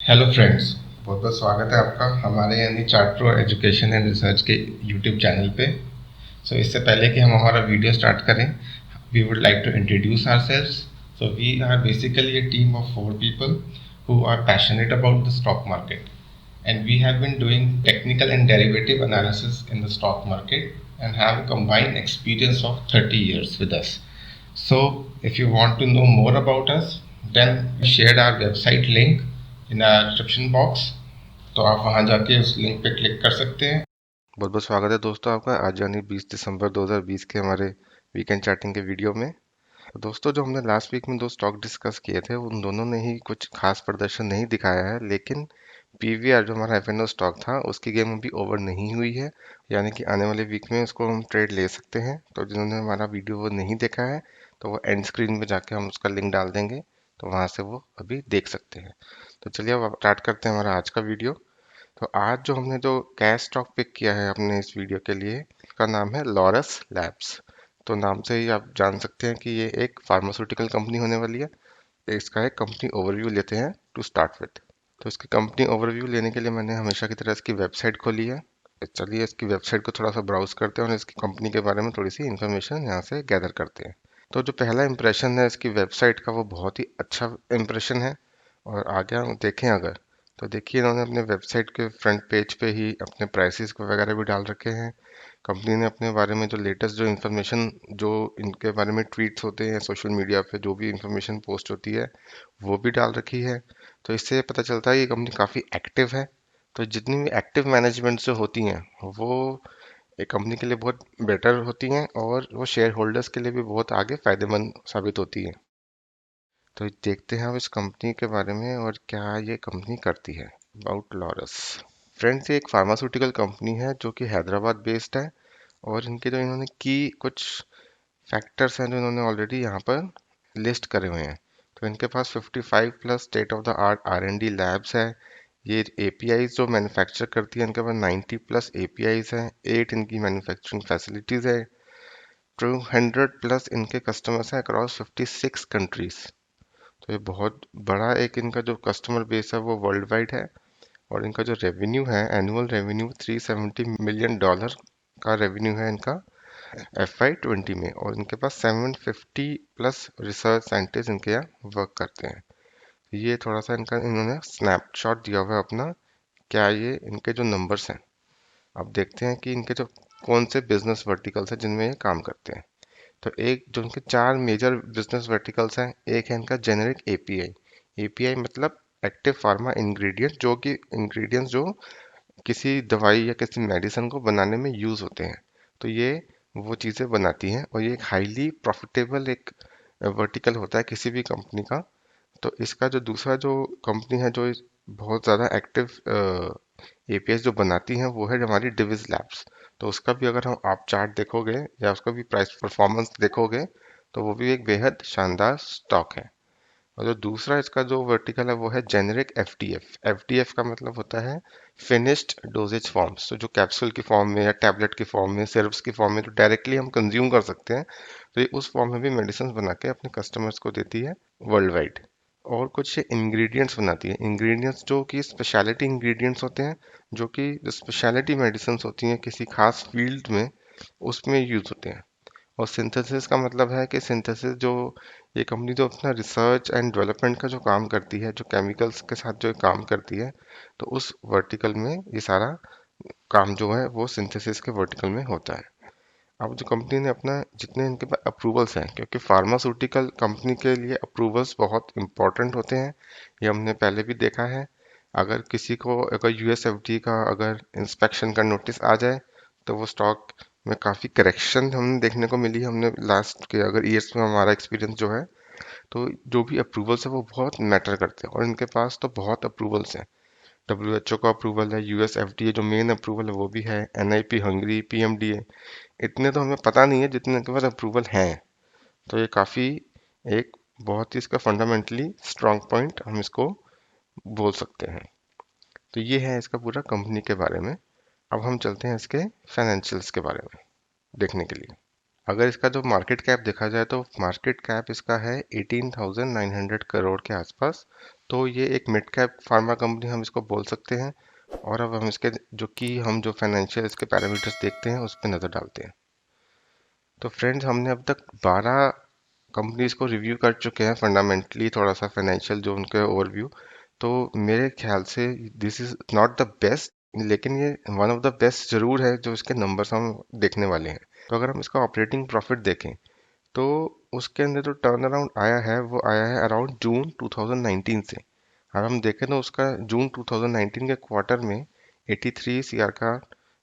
Hello friends, बहुत बहुत स्वागत है आपका हमारे यानी Chart Pro Education and Research के यूट्यूब चैनल पे। इससे पहले कि हम हमारा वीडियो स्टार्ट करें, we would like to introduce ourselves. We are basically a team of 4 people who are passionate about the stock market, and we have been doing technical and derivative analysis in the stock market and have a combined experience of 30 years with us. So, if you want to know more about us, then we shared our website link in our description box, तो आप वहां जाके उस link पे click कर सकते हैं। बहुत बहुत स्वागत है दोस्तों आपका आज यानी 20 दिसंबर 2020 के हमारे वीकेंड चार्टिंग के वीडियो में। तो दोस्तों, जो हमने लास्ट वीक में 2 स्टॉक डिस्कस किए थे उन दोनों ने ही कुछ खास प्रदर्शन नहीं दिखाया है, लेकिन पीवीआर जो हमारा एफएनओ स्टॉक था उसकी गेम अभी ओवर नहीं हुई है, यानी कि आने वाले वीक में उसको हम ट्रेड ले सकते हैं। तो जिन्होंने हमारा वीडियो वो नहीं देखा है तो वो एंड स्क्रीन में जाके हम उसका लिंक डाल देंगे, तो वहां से वो अभी देख सकते हैं। तो चलिए अब स्टार्ट करते हैं हमारा आज का वीडियो। तो आज जो हमने जो कैश स्टॉक पिक किया है अपने इस वीडियो के लिए, इसका नाम है लॉरस लैब्स। तो नाम से ही आप जान सकते हैं कि ये एक फार्मास्यूटिकल कंपनी होने वाली है। तो इसका एक कंपनी ओवरव्यू लेते हैं टू स्टार्ट विद। तो इसकी कंपनी ओवरव्यू लेने के लिए मैंने हमेशा की तरह इसकी वेबसाइट खोली है। तो चलिए इसकी वेबसाइट को थोड़ा सा ब्राउज करते हैं और इसकी कंपनी के बारे में थोड़ी सी इन्फॉर्मेशन यहाँ से गैदर करते हैं। तो जो पहला इंप्रेशन है इसकी वेबसाइट का वो बहुत ही अच्छा इंप्रेशन है। और आगे हम देखें अगर, तो देखिए इन्होंने अपने वेबसाइट के फ्रंट पेज पे ही अपने प्राइसेस को वगैरह भी डाल रखे हैं। कंपनी ने अपने बारे में जो लेटेस्ट जो इन्फॉर्मेशन, जो इनके बारे में ट्वीट्स होते हैं सोशल मीडिया पे, जो भी इन्फॉर्मेशन पोस्ट होती है वो भी डाल रखी है। तो इससे पता चलता है ये कंपनी काफ़ी एक्टिव है। तो जितनी भी एक्टिव मैनेजमेंट जो होती हैं वो एक कंपनी के लिए बहुत बेटर होती हैं और वो शेयर होल्डर्स के लिए भी बहुत आगे फायदेमंद साबित होती है। तो देखते हैं अब इस कंपनी के बारे में और क्या ये कंपनी करती है। अबाउट लॉरस फ्रेंड्स, ये एक फार्मास्यूटिकल कंपनी है जो कि हैदराबाद बेस्ड है। और इनके जो इन्होंने की कुछ फैक्टर्स हैं जो इन्होंने ऑलरेडी यहाँ पर लिस्ट करे हुए हैं। तो इनके पास 55 plus state of the art R&D labs है। ये एपीआईज जो मैन्युफैक्चर करती है इनके पास 90 प्लस एपीआईज हैं। 8 इनकी मैन्युफैक्चरिंग फैसिलिटीज है। 200 प्लस इनके कस्टमर्स हैं अक्रॉस 56 कंट्रीज। तो ये बहुत बड़ा एक इनका जो कस्टमर बेस है वो वर्ल्ड वाइड है। और इनका जो रेवेन्यू है, एनुअल रेवेन्यू $370 मिलियन का रेवेन्यू है इनका FY20 में। और इनके पास 750 प्लस रिसर्च साइंटिस्ट इनके यहाँ वर्क करते हैं। ये थोड़ा सा इनका इन्होंने स्नैपशॉट दिया हुआ है अपना, क्या ये इनके जो नंबर्स हैं। अब देखते हैं कि इनके जो कौन से बिजनेस वर्टिकल्स हैं जिनमें ये काम करते हैं। तो एक जो इनके 4 मेजर बिजनेस वर्टिकल्स हैं, एक है इनका जेनेरिक एपीआई। एपीआई मतलब एक्टिव फार्मा इंग्रेडिएंट, जो कि इंग्रेडिएंट्स जो किसी दवाई या किसी मेडिसिन को बनाने में यूज होते हैं। तो ये वो चीज़ें बनाती हैं और ये एक हाईली प्रॉफिटेबल एक वर्टिकल होता है किसी भी कंपनी का। तो इसका जो दूसरा जो कंपनी है जो बहुत ज़्यादा एक्टिव एपीएस जो बनाती हैं वो है हमारी डिविज लैब्स। तो उसका भी अगर हम आप चार्ट देखोगे या उसका भी प्राइस परफॉर्मेंस देखोगे तो वो भी एक बेहद शानदार स्टॉक है। और जो दूसरा इसका जो वर्टिकल है वो है जेनेरिक एफडीएफ। एफडीएफ का मतलब होता है फिनिश्ड डोजेज फॉर्म्स। तो जो कैप्सूल की फॉर्म में या टैबलेट की फॉर्म में, सिरप्स की फॉर्म में जो डायरेक्टली हम कंज्यूम कर सकते हैं, तो ये उस फॉर्म में भी मेडिसिन बना के अपने कस्टमर्स को देती है वर्ल्ड वाइड। और कुछ ये इंग्रेडिएंट्स बनाती है। इंग्रेडिएंट्स जो कि स्पेशलिटी इंग्रेडिएंट्स होते हैं, जो कि जो स्पेशलिटी मेडिसिन होती हैं किसी खास फील्ड में, उसमें यूज होते हैं। और सिंथेसिस का मतलब है कि सिंथेसिस जो ये कंपनी जो अपना रिसर्च एंड डेवलपमेंट का जो काम करती है, जो केमिकल्स के साथ जो काम करती है, तो उस वर्टिकल में ये सारा काम जो है वो सिंथेसिस के वर्टिकल में होता है। अब जो कंपनी ने अपना जितने इनके पास अप्रूवल्स हैं, क्योंकि फार्मास्यूटिकल कंपनी के लिए अप्रूवल्स बहुत इंपॉर्टेंट होते हैं, ये हमने पहले भी देखा है। अगर किसी को अगर यूएसएफडी का अगर इंस्पेक्शन का नोटिस आ जाए तो वो स्टॉक में काफ़ी करेक्शन हमने देखने को मिली है। हमने लास्ट के अगर ईयर्स में हमारा एक्सपीरियंस जो है, तो जो भी अप्रूवल्स है वो बहुत मैटर करते हैं और इनके पास तो बहुत अप्रूवल्स हैं। WHO का अप्रूवल है, यूएसएफडीए जो मेन अप्रूवल है वो भी है, एनआईपी हंगरी, पीएमडीए। इतने तो हमें पता नहीं है जितने इनके पास अप्रूवल हैं। तो ये काफ़ी एक बहुत ही इसका फंडामेंटली स्ट्रांग पॉइंट हम इसको बोल सकते हैं। तो ये है इसका पूरा कंपनी के बारे में। अब हम चलते हैं इसके फाइनेंशियल्स के बारे में देखने के लिए। अगर इसका जो मार्केट कैप देखा जाए तो मार्केट कैप इसका है 18,900 करोड़ के आसपास। तो ये एक मिड कैप फार्मा कंपनी हम इसको बोल सकते हैं। और अब हम इसके जो फाइनेंशियल इसके पैरामीटर्स देखते हैं उस पर नज़र डालते हैं। तो फ्रेंड्स, हमने अब तक 12 कंपनीज को रिव्यू कर चुके हैं फंडामेंटली, थोड़ा सा फाइनेंशियल जो उनके ओवरव्यू। तो मेरे ख्याल से this is not the best, लेकिन ये वन ऑफ द बेस्ट जरूर है जो इसके नंबर्स हम देखने वाले हैं। तो अगर हम इसका ऑपरेटिंग प्रॉफिट देखें तो उसके अंदर जो टर्न अराउंड आया है वो आया है अराउंड जून 2019 से। अगर हम देखें तो उसका जून 2019 के क्वार्टर में 83 सीआर का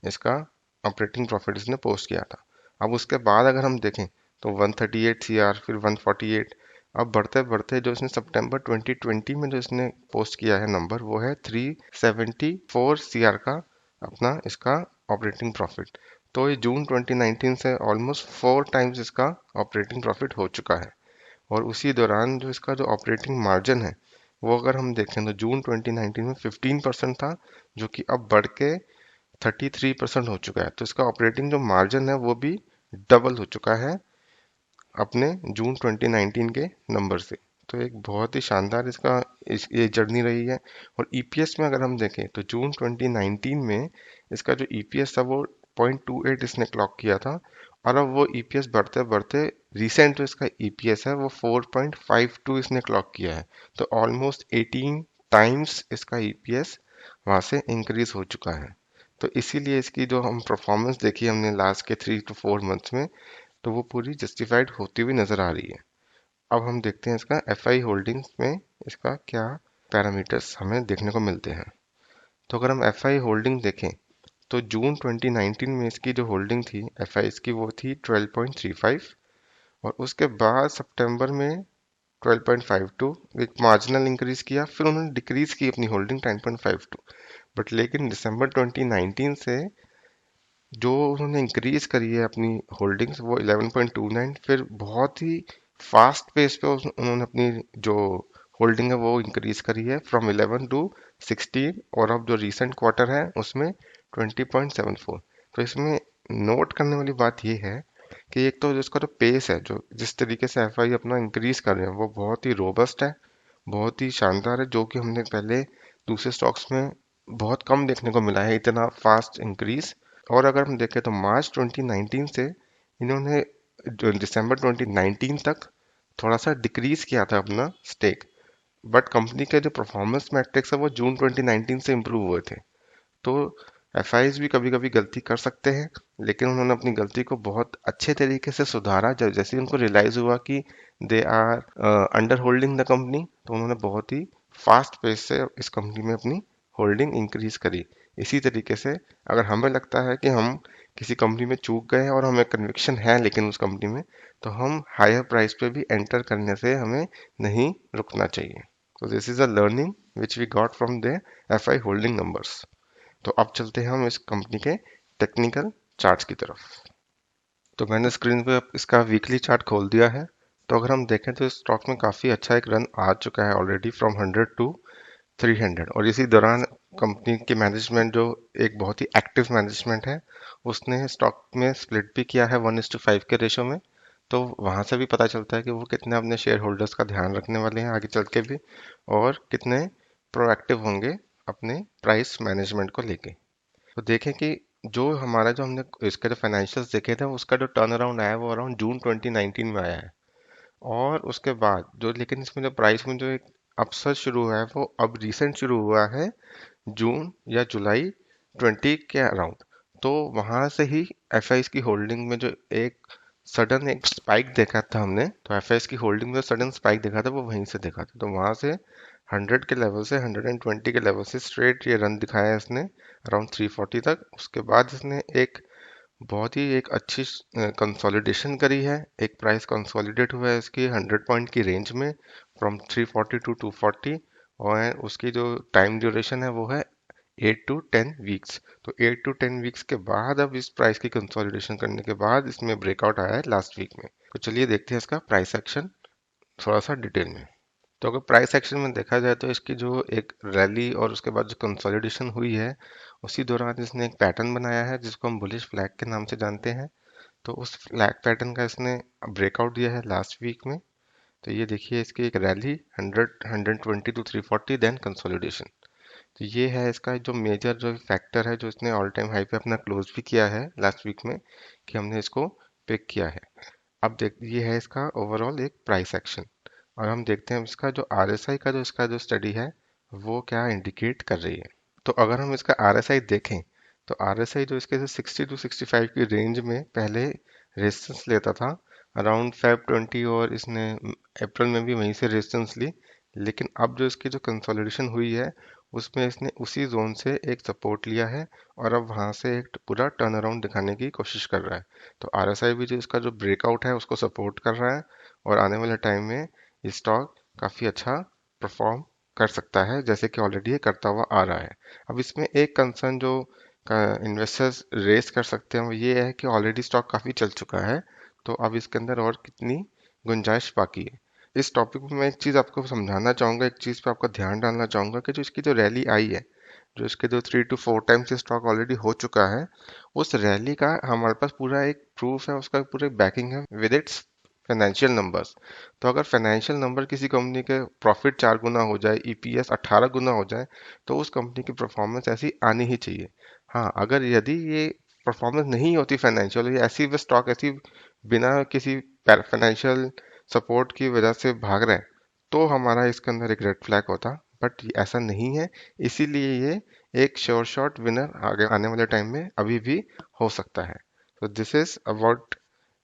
इसका ऑपरेटिंग प्रॉफिट इसने पोस्ट किया था। अब उसके बाद अगर हम देखें तो 138 सीआर, फिर 148, अब बढ़ते बढ़ते जो इसने सितंबर 2020 में जो इसने पोस्ट किया है नंबर, वो है 374 सीआर का अपना इसका ऑपरेटिंग प्रॉफिट। तो ये जून 2019 से ऑलमोस्ट 4 टाइम्स इसका ऑपरेटिंग प्रॉफिट हो चुका है। और उसी दौरान जो इसका जो ऑपरेटिंग मार्जिन है वो अगर हम देखें तो जून 2019 में 15% था, जो कि अब बढ़ के 33% हो चुका है। तो इसका ऑपरेटिंग जो मार्जिन है वो भी डबल हो चुका है अपने जून 2019 के नंबर से। तो एक बहुत ही शानदार ये जर्नी रही है। और ईपीएस में अगर हम देखें तो जून 2019 में इसका जो ईपीएस था वो 0.28 इसने क्लॉक किया था। और अब वो ईपीएस बढ़ते बढ़ते रिसेंट जो इसका ईपीएस है वो 4.52 इसने क्लॉक किया है। तो ऑलमोस्ट 18 टाइम्स इसका ईपीएस वहां से इंक्रीज हो चुका है। तो इसीलिए इसकी जो हम परफॉर्मेंस देखी हमने लास्ट के 3 to 4 मंथ्स में, तो वो पूरी जस्टिफाइड होती हुई नजर आ रही है। अब हम देखते हैं इसका एफआई होल्डिंग्स में इसका क्या पैरामीटर्स हमें देखने को मिलते हैं। तो अगर हम एफआई होल्डिंग देखें तो जून 2019 में इसकी जो होल्डिंग थी एफआई की वो थी 12.35। और उसके बाद सितंबर में 12.52, एक मार्जिनल इंक्रीज किया, फिर उन्होंने डिक्रीज की अपनी होल्डिंग 10.52। बट लेकिन दिसंबर 2019 से जो उन्होंने इंक्रीज करी है अपनी होल्डिंग्स वो 11.29, फिर बहुत ही फास्ट पेस पे उन्होंने अपनी जो होल्डिंग है वो इंक्रीज करी है फ्रॉम 11 टू 16। और अब जो रीसेंट क्वार्टर है उसमें 20.74। तो इसमें नोट करने वाली बात ये है कि एक तो जिसका जो पेस है, जो जिस तरीके से एफआई अपना इंक्रीज कर रहे हैं वो बहुत ही रोबस्ट है, बहुत ही शानदार है, जो कि हमने पहले दूसरे स्टॉक्स में बहुत कम देखने को मिला है इतना फास्ट इंक्रीज। और अगर हम देखें तो मार्च 2019 से इन्होंने जो दिसंबर 2019 तक थोड़ा सा डिक्रीज किया था अपना स्टेक, बट कंपनी के जो परफॉर्मेंस मैट्रिक्स है वो जून 2019 से इम्प्रूव हुए थे। तो एफआईज भी कभी कभी गलती कर सकते हैं, लेकिन उन्होंने अपनी गलती को बहुत अच्छे तरीके से सुधारा। जब जैसे ही उनको रियलाइज हुआ कि they are under holding the company, तो उन्होंने बहुत ही फास्ट पेस से इस कंपनी में अपनी होल्डिंग इंक्रीज करी। इसी तरीके से अगर हमें लगता है कि हम किसी कंपनी में चूक गए हैं और हमें कन्विक्शन है लेकिन उस कंपनी में, तो हम हायर प्राइस पे भी एंटर करने से हमें नहीं रुकना चाहिए। तो this is a learning which we got from the FI holding numbers. तो अब चलते हैं हम इस कंपनी के टेक्निकल चार्ट्स की तरफ। तो मैंने स्क्रीन पे अब इसका वीकली चार्ट खोल दिया है। तो अगर हम देखें तो इस स्टॉक में काफ़ी अच्छा एक रन आ चुका है ऑलरेडी फ्रॉम 100 टू 300। और इसी दौरान कंपनी की मैनेजमेंट जो एक बहुत ही एक्टिव मैनेजमेंट है, उसने स्टॉक में स्प्लिट भी किया है 1:5 के रेशो में। तो वहां से भी पता चलता है कि वो कितने अपने शेयर होल्डर्स का ध्यान रखने वाले हैं आगे चल के भी, और कितने प्रोएक्टिव होंगे अपने प्राइस मैनेजमेंट को लेके। तो देखें कि जो हमने इसके जो फाइनेंशियल्स देखे थे उसका जो टर्न अराउंड आया है वो अराउंड जून 2019 में आया है। और उसके बाद जो लेकिन इसमें जो प्राइस में जो एक अपसर्ज शुरू हुआ है वो अब रिसेंट शुरू हुआ है जून या जुलाई 20 के अराउंड। तो वहां से ही एफआईएस की होल्डिंग में जो एक सडन एक स्पाइक देखा था हमने, तो एफआईएस की होल्डिंग में सडन स्पाइक देखा था वो वहीं से देखा था। तो वहां से 100 के लेवल से 120 के लेवल से स्ट्रेट ये रन दिखाया है इसने अराउंड 340 तक। उसके बाद इसने एक बहुत ही एक अच्छी कंसोलिडेशन करी है, एक प्राइस कंसोलिडेट हुआ है इसकी 100 पॉइंट की रेंज में फ्रॉम 340 टू 240। और उसकी जो टाइम ड्यूरेशन है वो है 8 to 10 वीक्स। तो 8 to 10 वीक्स के बाद अब इस प्राइस की कंसोलिडेशन करने के बाद इसमें ब्रेकआउट आया है लास्ट वीक में। तो चलिए देखते हैं इसका प्राइस एक्शन थोड़ा सा डिटेल में। तो अगर प्राइस एक्शन में देखा जाए तो इसकी जो एक रैली और उसके बाद जो कंसोलिडेशन हुई है, उसी दौरान इसने एक पैटर्न बनाया है जिसको हम बुलिश फ्लैग के नाम से जानते हैं। तो उस फ्लैग पैटर्न का इसने ब्रेकआउट दिया है लास्ट वीक में। तो ये देखिए इसकी एक रैली 100 120 टू 340 देन कंसोलिडेशन। तो ये है इसका जो मेजर जो फैक्टर है जो इसने ऑल टाइम हाई पे अपना क्लोज भी किया है लास्ट वीक में, कि हमने इसको पिक किया है। अब देख ये है इसका ओवरऑल एक प्राइस एक्शन, और हम देखते हैं इसका जो आरएसआई का जो इसका जो स्टडी है वो क्या इंडिकेट कर रही है। तो अगर हम इसका आरएसआई देखें तो आरएसआई जो इसके 60 टू 65 की रेंज में पहले रेजिस्टेंस लेता था अराउंड Feb 20, और इसने अप्रैल में भी वहीं से रेजिस्टेंस ली। लेकिन अब जो इसकी जो कंसोलिडेशन हुई है उसमें इसने उसी जोन से एक सपोर्ट लिया है, और अब वहां से एक पूरा टर्न अराउंड दिखाने की कोशिश कर रहा है। तो आरएसआई भी जो इसका जो ब्रेकआउट है उसको सपोर्ट कर रहा है, और आने वाले टाइम में स्टॉक काफी अच्छा परफॉर्म कर सकता है, जैसे कि ऑलरेडी ये करता हुआ आ रहा है। अब इसमें एक कंसर्न जो इन्वेस्टर्स रेस कर सकते हैं वो ये है कि ऑलरेडी स्टॉक काफी चल चुका है, तो अब इसके अंदर और कितनी गुंजाइश बाकी है। इस टॉपिक में मैं एक चीज आपको समझाना चाहूंगा, एक चीज पे आपका ध्यान डालना चाहूंगा कि जो इसकी जो रैली आई है, जो इसके जो 3 to 4 टाइम से स्टॉक ऑलरेडी हो चुका है, उस रैली का हमारे पास पूरा एक प्रूफ है, उसका पूरे बैकिंग है विद इट्स फाइनेंशियल नंबर्स। तो अगर फाइनेंशियल नंबर किसी कंपनी के प्रॉफिट 4 गुना हो जाए, ईपीएस 18 गुना हो जाए, तो उस कंपनी की परफॉर्मेंस ऐसी आनी ही चाहिए। हाँ, अगर यदि ये परफॉर्मेंस नहीं होती फाइनेंशियल, या ऐसी वे स्टॉक ऐसी बिना किसी फाइनेंशियल सपोर्ट की वजह से भाग रहे हैं, तो हमारा इसके अंदर एक रेड फ्लैग होता। बट ऐसा नहीं है, इसीलिए ये एक श्योर शॉट विनर आगे आने वाले टाइम में अभी भी हो सकता है। तो this is about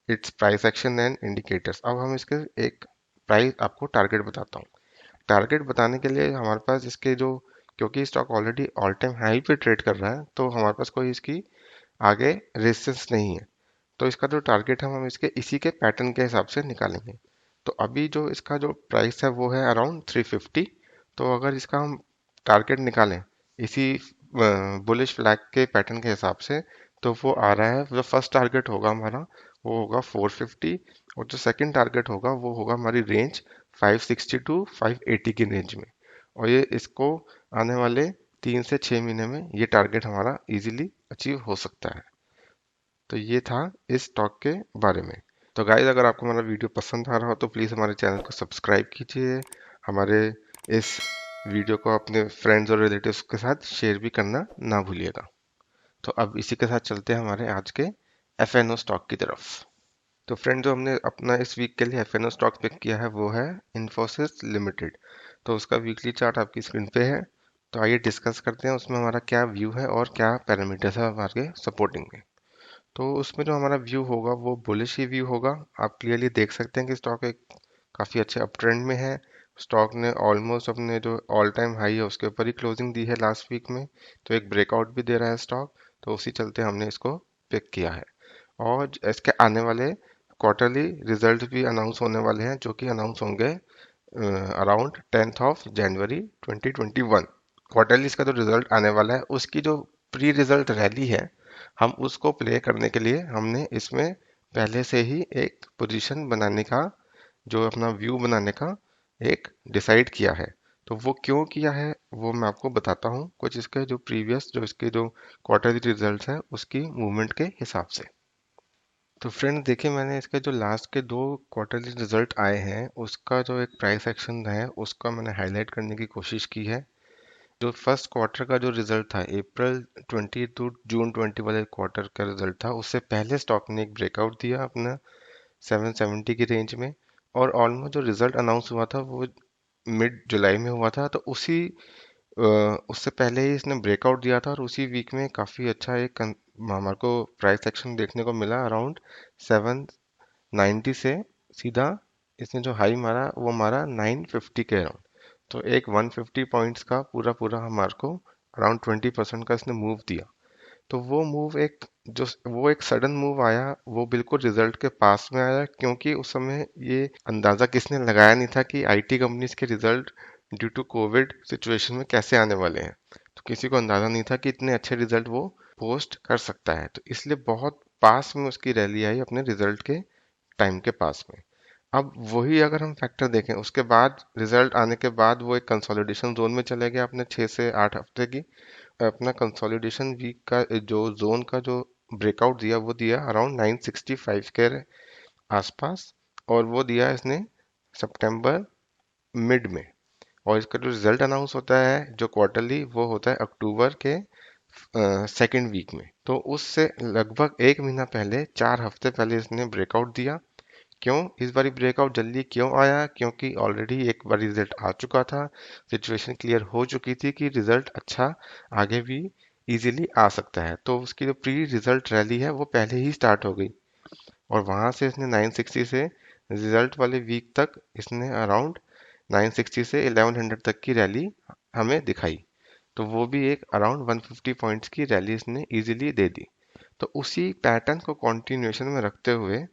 it's price action and indicators. अब हम इसके एक प्राइस आपको टारगेट बताता हूँ। टारगेट बताने के लिए हमारे पास इसके जो, क्योंकि stock already all time high पे ट्रेड कर रहा है, तो हमारे पास कोई इसकी आगे रेजिस्टेंस नहीं है। तो इसका जो टारगेट है हम इसके इसी के पैटर्न के हिसाब से निकालेंगे। तो अभी जो इसका जो प्राइस है वो है अराउंड 350। तो अगर इसका हम टारगेट निकालें इसी बुलिश फ्लैग के पैटर्न के हिसाब से, तो वो आ रहा है, जो फर्स्ट टारगेट होगा हमारा वो होगा 450, और जो सेकंड टारगेट होगा वो होगा हमारी रेंज 560 टू 580 की रेंज में। और ये इसको आने वाले 3 से 6 महीने में ये टारगेट हमारा इजीली अचीव हो सकता है। तो ये था इस टॉक के बारे में। तो गाइज अगर आपको हमारा वीडियो पसंद आ रहा हो तो प्लीज़ हमारे चैनल को सब्सक्राइब कीजिए, हमारे इस वीडियो को अपने फ्रेंड्स और रिलेटिव्स के साथ शेयर भी करना ना भूलिएगा। तो अब इसी के साथ चलते हैं हमारे आज के एफएनओ स्टॉक की तरफ। तो फ्रेंड जो हमने अपना इस वीक के लिए एफएनओ स्टॉक पिक किया है वो है इन्फोसिस लिमिटेड। तो उसका वीकली चार्ट आपकी स्क्रीन पे है। तो आइए डिस्कस करते हैं उसमें हमारा क्या व्यू है और क्या पैरामीटर्स है हमारे सपोर्टिंग में। तो उसमें जो हमारा व्यू होगा वो बुलिश ही व्यू होगा। आप क्लियरली देख सकते हैं कि स्टॉक एक काफ़ी अच्छे अप ट्रेंड में है। स्टॉक ने ऑलमोस्ट अपने जो ऑल टाइम हाई है उसके ऊपर ही क्लोजिंग दी है लास्ट वीक में, तो एक ब्रेकआउट भी दे रहा है स्टॉक। तो उसी चलते हमने इसको पिक किया है। और इसके आने वाले क्वार्टरली रिजल्ट भी अनाउंस होने वाले हैं, जो कि अनाउंस होंगे अराउंड 10 जनवरी 2021। क्वार्टरली इसका जो रिजल्ट आने वाला है उसकी जो प्री रिजल्ट रैली है, हम उसको प्ले करने के लिए हमने इसमें पहले से ही एक पोजीशन बनाने का, जो अपना व्यू बनाने का एक डिसाइड किया है। तो वो क्यों किया है वो मैं आपको बताता हूँ, कुछ इसके जो प्रीवियस जो इसके जो क्वार्टरली रिजल्ट्स हैं उसकी मूवमेंट के हिसाब से। तो फ्रेंड देखिए, मैंने इसके जो लास्ट के 2 क्वार्टरली रिजल्ट आए हैं उसका जो एक प्राइस एक्शन है उसका मैंने हाईलाइट करने की कोशिश की है। जो फर्स्ट क्वार्टर का जो रिजल्ट था अप्रैल 20 टू जून 20 वाले क्वार्टर का रिजल्ट था, उससे पहले स्टॉक ने एक ब्रेकआउट दिया अपना 770 की रेंज में, और ऑलमोस्ट जो रिजल्ट अनाउंस हुआ था वो मिड जुलाई में हुआ था। तो अ, उससे पहले ही इसने ब्रेकआउट दिया था, और उसी वीक में काफ़ी अच्छा एक हमारे को प्राइस एक्शन देखने को मिला अराउंड 790 से। सीधा इसने जो हाई मारा वो मारा 950 के अराउंड। तो एक 150 पॉइंट्स का पूरा पूरा हमारे को अराउंड 20% का इसने मूव दिया। तो वो मूव एक जो वो एक सडन मूव आया, वो बिल्कुल रिजल्ट के पास में आया, क्योंकि उस समय ये अंदाजा किसने लगाया नहीं था कि आईटी कंपनीज के result due to COVID situation में कैसे आने वाले हैं। तो किसी को अंदाजा नहीं था कि इतने अच्छे रिजल्ट वो पोस्ट कर सकता है। तो इसलिए बहुत पास में उसकी रैली आई अपने रिजल्ट के टाइम के पास में। अब वही अगर हम फैक्टर देखें, उसके बाद रिजल्ट आने के बाद वो एक कंसोलिडेशन जोन में चले गया अपने 6 से 8 हफ्ते की। अपना कंसोलिडेशन वीक का जो जोन का जो ब्रेकआउट दिया वो दिया अराउंड 965 के आसपास, और वो दिया इसने सितंबर मिड में। और इसका जो रिजल्ट अनाउंस होता है जो क्वार्टरली, वो होता है अक्टूबर के सेकेंड वीक में। तो उससे लगभग एक महीना पहले, 4 हफ्ते पहले इसने ब्रेकआउट दिया। क्यों इस बारी ब्रेकआउट जल्दी क्यों आया? क्योंकि ऑलरेडी एक बार रिजल्ट आ चुका था, सिचुएशन क्लियर हो चुकी थी कि रिजल्ट अच्छा आगे भी इजीली आ सकता है। तो उसकी जो प्री रिजल्ट रैली है वो पहले ही स्टार्ट हो गई, और वहां से इसने 960 से रिजल्ट वाले वीक तक इसने अराउंड 960 से 1100 तक की रैली हमें दिखाई। तो वो भी एक अराउंड 150 पॉइंट्स की रैली इसने इजीली दे दी। तो उसी पैटर्न को कंटिन्यूएशन में रखते हुए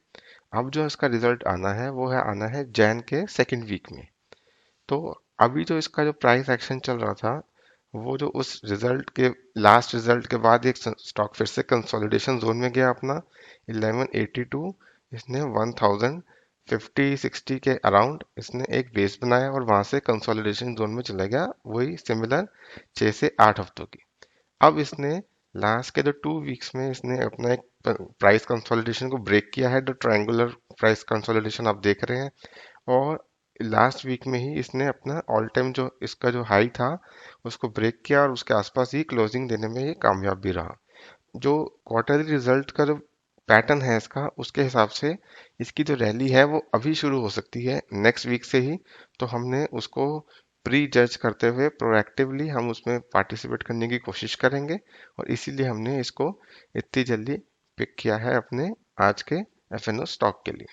अब जो इसका रिजल्ट आना है वो है आना है जैन के सेकेंड वीक में। तो अभी जो इसका जो प्राइस एक्शन चल रहा था, वो जो उस रिजल्ट के लास्ट रिजल्ट के बाद एक स्टॉक फिर से कंसोलिडेशन जोन में गया अपना 1182, इसने 1050-60 के अराउंड इसने एक बेस बनाया और वहां से कंसोलिडेशन जोन में चला गया, वही सिमिलर 6 से 8 हफ्तों की। अब इसने लास्ट के जो 2 वीक्स में इसने अपना एक प्राइस कंसोलिडेशन को ब्रेक किया है, जो ट्रायंगुलर प्राइस कंसोलिडेशन आप देख रहे हैं। और लास्ट वीक में ही इसने अपना ऑल टाइम जो इसका जो हाई था उसको ब्रेक किया, और उसके आसपास ही क्लोजिंग देने में ये कामयाब भी रहा। जो क्वार्टरली रिजल्ट का जो पैटर्न है इसका, उसके हिसाब से इसकी जो रैली है वो अभी शुरू हो सकती है नेक्स्ट वीक से ही। तो हमने उसको प्री जज करते हुए प्रोएक्टिवली हम उसमें पार्टिसिपेट करने की कोशिश करेंगे, और इसीलिए हमने इसको इतनी जल्दी पिक किया है अपने आज के एफएनओ स्टॉक के लिए।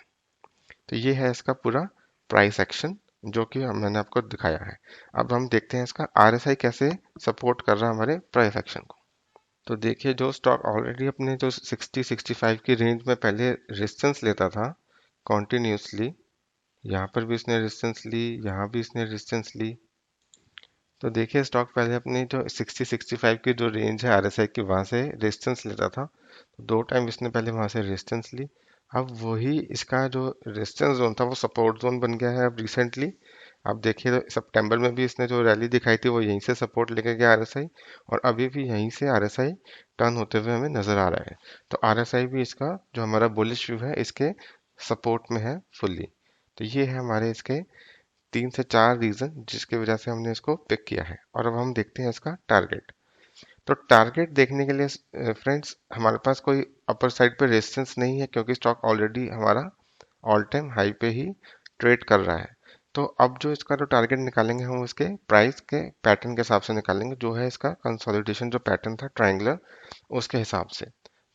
तो ये है इसका पूरा प्राइस एक्शन जो कि मैंने आपको दिखाया है। अब हम देखते हैं इसका आरएसआई कैसे सपोर्ट कर रहा है हमारे प्राइस एक्शन को। तो देखिए, जो स्टॉक ऑलरेडी अपने जो 60-65 की रेंज में पहले रेजिस्टेंस लेता था कॉन्टिन्यूसली, यहाँ पर भी इसने रेजिस्टेंस ली, यहाँ भी इसने रेजिस्टेंस ली। तो देखिए, स्टॉक पहले अपनी जो 60-65 की जो रेंज है आरएसआई की, वहां से रेजिस्टेंस लेता था। तो 2 टाइम इसने पहले वहां से रेजिस्टेंस ली। अब वही इसका जो रेजिस्टेंस जोन था वो सपोर्ट जोन बन गया है अब रिसेंटली। आप देखिए, तो सितंबर में भी इसने जो रैली दिखाई थी वो यहीं से सपोर्ट लेके गया आरएसआई, और अभी भी यहीं से आरएसआई टर्न होते हुए हमें नजर आ रहा है। तो आरएसआई भी इसका जो हमारा बुलिश व्यू है इसके सपोर्ट में है फुल्ली। तो ये है हमारे इसके 3 से 4 रीजन जिसकी वजह से हमने इसको पिक किया है। और अब हम देखते हैं इसका टारगेट। तो टारगेट देखने के लिए फ्रेंड्स, हमारे पास कोई अपर साइड पे रेजिस्टेंस नहीं है, क्योंकि स्टॉक ऑलरेडी हमारा ऑल टाइम हाई पे ही ट्रेड कर रहा है। तो अब जो इसका जो टारगेट निकालेंगे हम इसके प्राइस के पैटर्न के हिसाब से निकालेंगे, जो है इसका कंसोलिडेशन जो पैटर्न था ट्रायंगुलर, उसके हिसाब से।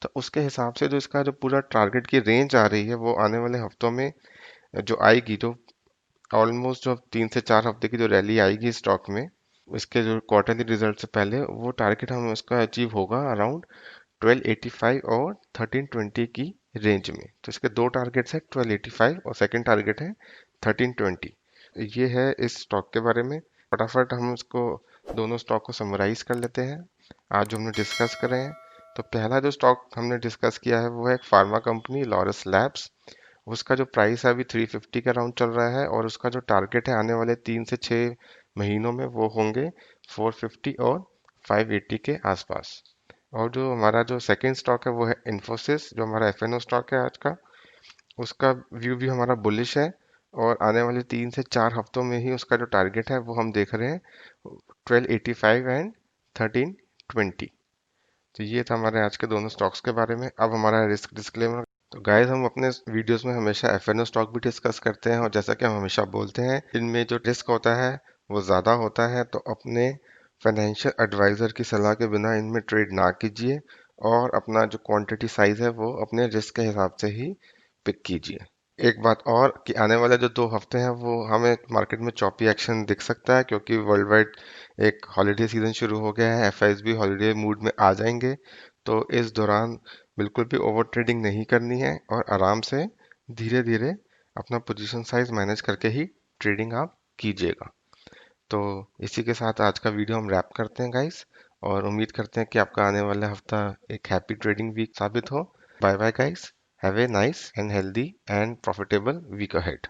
तो उसके हिसाब से जो इसका जो पूरा टारगेट की रेंज आ रही है वो आने वाले हफ्तों में जो आएगी, जो ऑलमोस्ट जो 3 से 4 हफ्ते की जो रैली आएगी स्टॉक में, इसके जो क्वार्टरली रिजल्ट से पहले, वो टारगेट हम उसका अचीव होगा अराउंड 1285 और 1320 की रेंज में। तो इसके दो टारगेट्स हैं, 1285 और सेकंड टारगेट है 1320। ये है इस स्टॉक के बारे में। फटाफट हम उसको दोनों स्टॉक को समराइज कर लेते हैं आज जो हमने डिस्कस करे हैं। तो पहला जो स्टॉक हमने डिस्कस किया है वो है एक फार्मा कंपनी लॉरस लैब्स। उसका जो प्राइस है अभी 350 का राउंड चल रहा है, और उसका जो टारगेट है आने वाले 3 से 6 महीनों में वो होंगे 450 और 580 के आसपास। और जो हमारा जो सेकंड स्टॉक है वो है इन्फोसिस, जो हमारा एफएनओ स्टॉक है आज का। उसका व्यू भी हमारा बुलिश है, और आने वाले 3 से 4 हफ्तों में ही उसका जो टारगेट है वो हम देख रहे हैं 1285 एंड 1320। तो ये था हमारे आज के दोनों स्टॉक्स के बारे में। अब हमारा रिस्क डिस्क्लेमर। तो गाइस, हम अपने वीडियोस में हमेशा एफएनओ स्टॉक भी डिस्कस करते हैं, और जैसा कि हम हमेशा बोलते हैं, इनमें जो रिस्क होता है वो ज़्यादा होता है। तो अपने फाइनेंशियल एडवाइजर की सलाह के बिना इनमें ट्रेड ना कीजिए, और अपना जो क्वांटिटी साइज है वो अपने रिस्क के हिसाब से ही पिक कीजिए। एक बात और कि आने वाले जो 2 हफ्ते हैं वो हमें मार्केट में चॉपी एक्शन दिख सकता है, क्योंकि वर्ल्ड वाइड एक हॉलीडे सीजन शुरू हो गया है, एफआईज भी हॉलीडे मूड में आ जाएंगे। तो इस दौरान बिल्कुल भी ओवर ट्रेडिंग नहीं करनी है, और आराम से धीरे धीरे अपना पोजीशन साइज मैनेज करके ही ट्रेडिंग आप कीजिएगा। तो इसी के साथ आज का वीडियो हम रैप करते हैं गाइस, और उम्मीद करते हैं कि आपका आने वाला हफ्ता एक हैप्पी ट्रेडिंग वीक साबित हो। Bye bye guys, have a nice and healthy and profitable week ahead.